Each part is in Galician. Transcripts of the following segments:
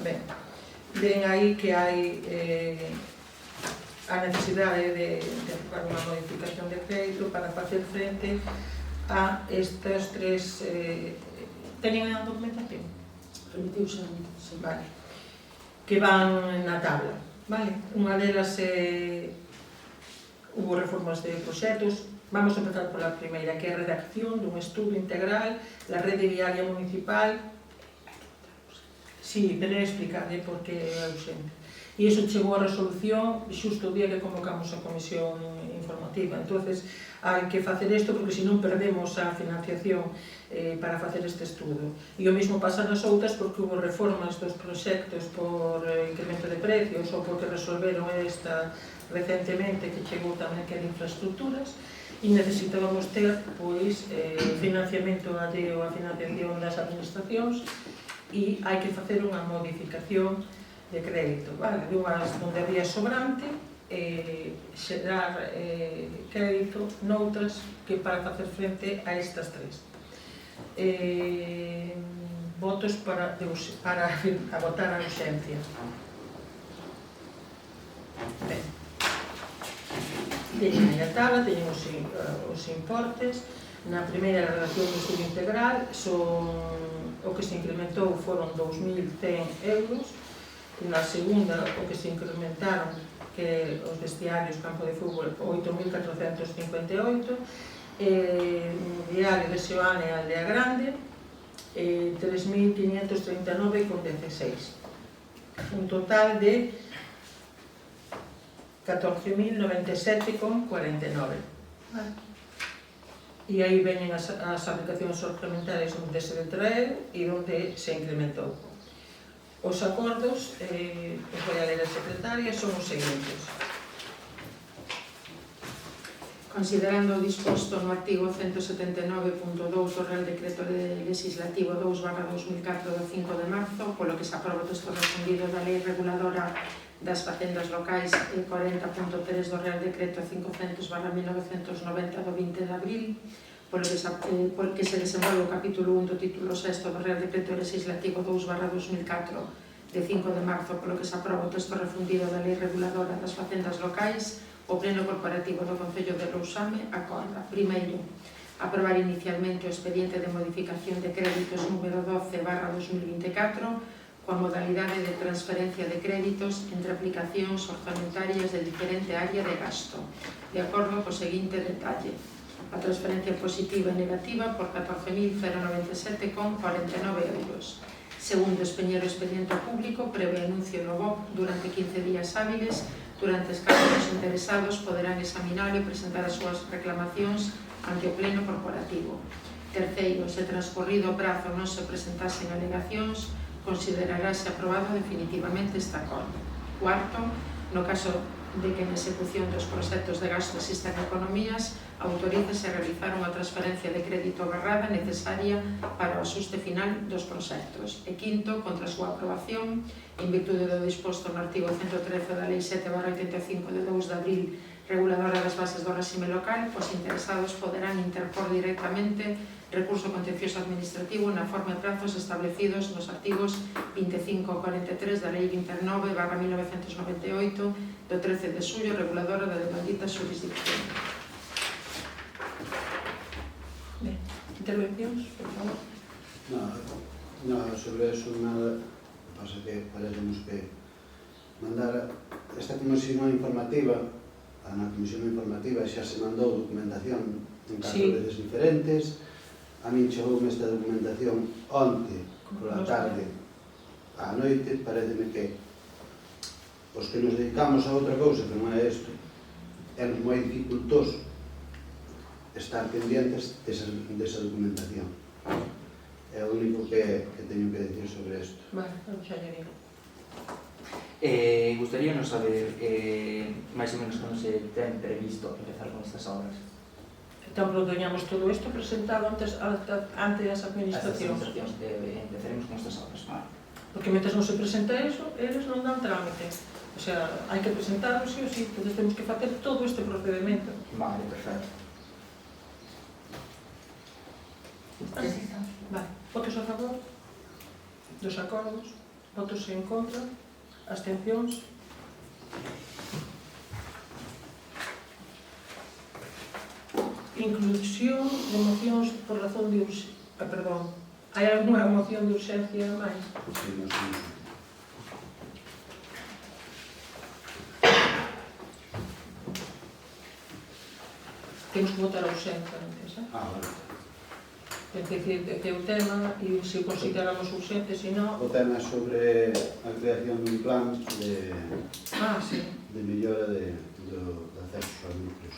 Ben, ven aí que hai a necesidade de aprobar unha modificación de crédito para facer frente a estas tres... teñen a documentación? Remitiuse, Vale. Que van na tabla, vale? Unha delas hubo reformas de proxectos. Vamos a empezar pola primeira, que é a redacción dun estudo integral da rede viaria municipal. Sí, pero é explicarle porque é ausente. E iso chegou a resolución xusto o día que convocamos a comisión informativa. Entonces, hai que facer isto porque senón perdemos a financiación para facer este estudo. E o mesmo pasa nas outras porque hubo reformas dos proxectos por incremento de precios ou porque resolveron esta recentemente que chegou tamén que era infraestructuras e necesitábamos ter pois financiamento alleo a financiación das administracións e hai que facer unha modificación de crédito, vale? Dunhas onde había sobrante, xerar crédito noutras que para facer frente a estas tres. Votos para votar a urxencia. Ben. Teñen a tabla, teñen os importes. Na primeira relación do estudo integral, o que se incrementou foron 2.100 euros. Na segunda, o que se incrementaron, que os vestiarios, campo de fútbol, 8.458, diario de Seoane e Aldea Grande, 3.539,16. Un total de 14.097,49. E aí veñen as aplicacións suplementarias onde se detraeu e onde se incrementou. Os acordos, os vai a ler a secretaria, son os seguintes. Considerando o disposto no artigo 179.2 do Real Decreto Legislativo 2/2004 do 5 de marzo, polo que se aproba o texto refundido da Lei Reguladora das Facendas Locais 40.3 do Real Decreto 500/1990 do 20 de abril, polo que se desenvolve o capítulo 1 do título 6 do Real Decreto Legislativo 2/2004 de 5 de marzo, polo que se aproba o texto refundido da Lei Reguladora das Facendas Locais, o Pleno Corporativo do Concello de Lousame acorda, primeiro, aprobar inicialmente o expediente de modificación de créditos número 12/2024 coa modalidade de transferencia de créditos entre aplicacións orzamentarias de diferente área de gasto, de acordo co seguinte detalle. A transferencia positiva e negativa por 14.097,49 euros. Segundo, espeñer o expediente público previo anuncio no BOP durante 15 días hábiles, durante os casos os interesados poderán examinar e presentar as súas reclamacións ante o Pleno Corporativo. Terceiro, se transcorrido o prazo non se presentasen alegacións, considerarase aprobado definitivamente este acordo. Cuarto, no caso de que en execución dos proxectos de gasto existan economías, autorícese a realizar unha transferencia de crédito agarrada necesaria para o axuste final dos proxectos. E quinto, contra a súa aprobación, en virtude do disposto no artigo 113 da Lei 7/85 de 2 de abril reguladora das bases do réxime local, os interesados poderán interpor directamente recurso contencioso administrativo na forma e prazos establecidos nos artigos 25 e 43 da Lei 29/1998 do 13 de xullo reguladora da demandita xurisdicción. Ben, intervencións, por favor. No, sobre eso nada, pasa que parecemos que mandar esta comisión informativa, na comisión informativa xa se mandou documentación en 4 veces diferentes. A min chegoume esta documentación onte, pola tarde, á noite. Pareceme que os que nos dedicamos a outra cousa que non é isto, é moi dificultoso estar pendientes desa documentación. É o único que teño que decir sobre isto. Vale, xa lle digo. Gustaríanos saber máis ou menos como se ten previsto empezar con estas obras. Entón, teñamos todo isto presentado ante as administracións. Empezaremos con estas obras, vale. Porque mentre non se presenta iso, eles non dan trámite. O sea, hai que presentarlo sí ou sí, entonces temos que facer todo este procedimento. Vale, perfecto. Vale, votos a favor dos acordos. Votos en contra? Abstencións? Inclusión de mocións por razón de urxencia. Perdón, hai algunha moción de urxencia máis? Sí, non sei. Temos que votar a urxencia antes, Vale. Ten que decir que é o tema e se o consideramos urxente, se non... O tema é sobre a creación dun plan de Sí. mellora do acceso aos núcleos.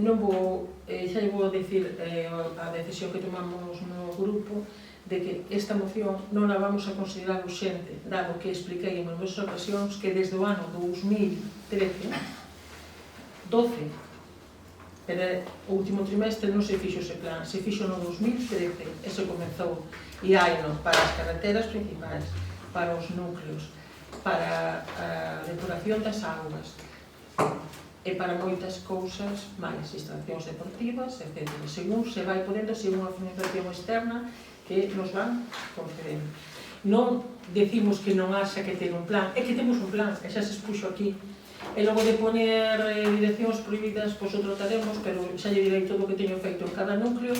Non vou, xa lle vou dicir a decisión que tomamos no grupo de que esta moción non a vamos a considerar urxente, dado que expliquei en numerosas ocasións que desde o ano 2013, 12, pero o último trimestre non se fixo ese plan, se fixo no 2013, e se comezou, e hai no para as carreteras principais, para os núcleos, para a depuración das augas, e para moitas cousas máis, instalacións deportivas, etc. Según se vai podendo, según a financiación externa que nos van concedendo. Non decimos que non haxa que ter un plan, é que temos un plan, e xa se expuxo aquí. E logo de poner direccións prohibidas, pois o trataremos, pero xa lle direi todo o que teño feito en cada núcleo,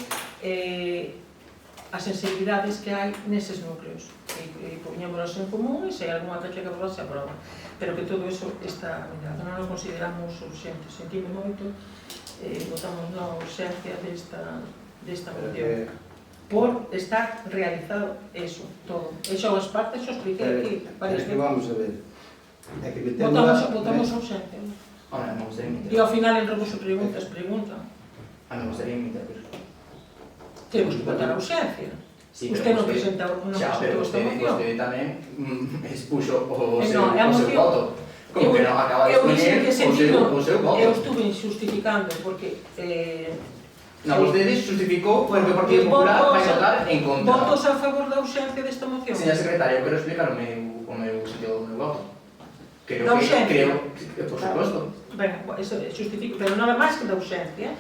as sensibilidades que hai neses núcleos. E poñémonos en común, e se hai alguna que aprobar, se aproba. Pero que todo eso está mirado, non o consideramos urxente. Sentime moito, votamos na urxencia desta moción. Por estar realizado eso, todo. E xa as partes xo expliquei aquí varias veces. Vamos a ver. É que metemos... Votamos a urxencia. Ahora, me gustaría E ao final, en rebuso preguntas, preguntan. me gustaría interrumpir. Temos que votar a urxencia. Sí, Usted non presenta esta moción. Usted tamén expuxo o Non, é a seu moción... voto. Como que non acaba de expoñer o seu voto. Eu estuve xustificando, porque... Non, vostede justificou porque o Partido Popular vai votar en contra. Votos a favor da urxencia desta moción? Señora secretaria, eu quero explicar o meu sentido do meu voto. Da urxencia? Por suposto. Ben, eso xustifico, pero nada máis que da urxencia.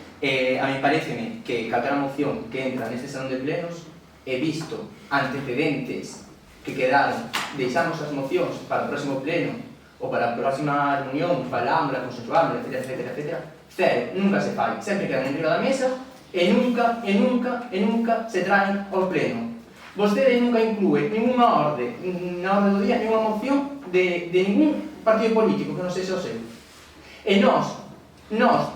A mí pareceme que calquera moción que entra neste salón de plenos, he visto antecedentes que quedaron, deixamos as mocións para o próximo pleno ou para a próxima reunión, falámosla, consensuámosla, etc. Cero, nunca se fai, sempre quedan en riba da mesa e nunca se traen ao pleno. Vostede nunca inclúe ninguna orde, na orde do día, ninguna moción de ningún partido político que non sexa o seu. E nós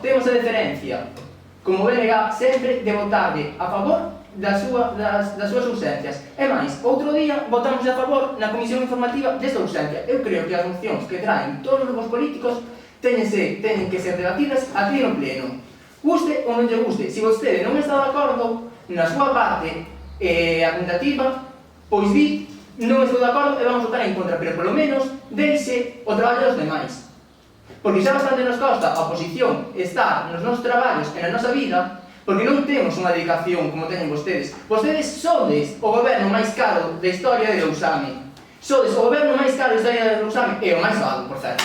temos a deferencia, como BNG, sempre de votarle a favor das súas urxencias. E máis, outro día votamos a favor na comisión informativa desta urxencia. Eu creo que as mocións que traen todos os grupos políticos teñen que ser debatidas aquí no pleno. Guste ou non lle guste, se vostede non está de acordo na súa parte argumentativa, pois di, non estou de acordo e vamos votar en contra, pero polo menos deixe o traballo dos demais. Porque xa bastante nos costa a oposición estar nos nosos traballos e na nosa vida, porque non temos unha dedicación como teñen vostedes. Vostedes sodes o goberno máis caro da historia de Lousame. Sodes o goberno máis caro da historia de Lousame e o máis vago, por certo.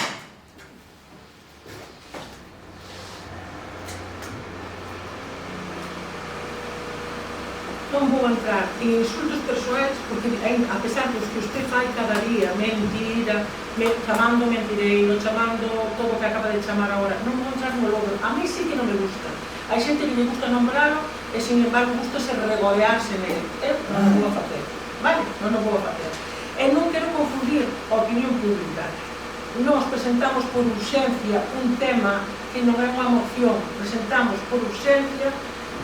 Non vou entrar en insultos persoais, porque a pesar dos que usted fai cada día, mentira, chamando mentireiro, chamando todo o que acaba de chamar agora, non vou entrar no logro. A mí sí que non me gusta. Hai xente que me gusta nombrarlo e, sin embargo, gusta se regolearse nele. Eu non o vou facer, vale? Non o vou facer. E non quero confundir a opinión pública. Nós presentamos por urxencia un tema que non é unha moción, presentamos por urxencia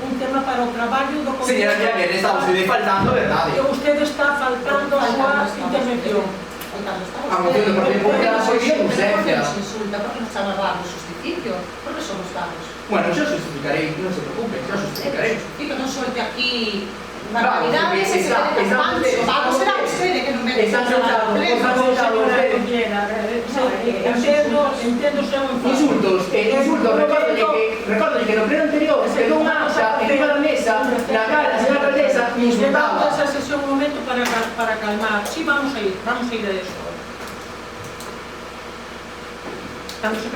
un tema para o traballo do Concello. Señora Mira, que está usted faltando, verdade? Que usted está faltando a súa intervención. A moción do Partido Popular foi de urxencia. Nos insulta porque nos chama vagos justificio, porque somos vagos. Bueno, xa justificarei, non se preocupe, xa justificarei. Justifico, non solte aquí Vamos, barbaridades e se quede tapando. Vamos, será usted que non merece trabalhar o pleno. Entendo o seu enfado. Insultos, recórdolle que no pleno anterior quedou unha ata encima da mesa na cara da señora alcaldesa e me insultaba. Levamos esa sesión un momento para calmar. Sí, vamos a ir a eso. Cando se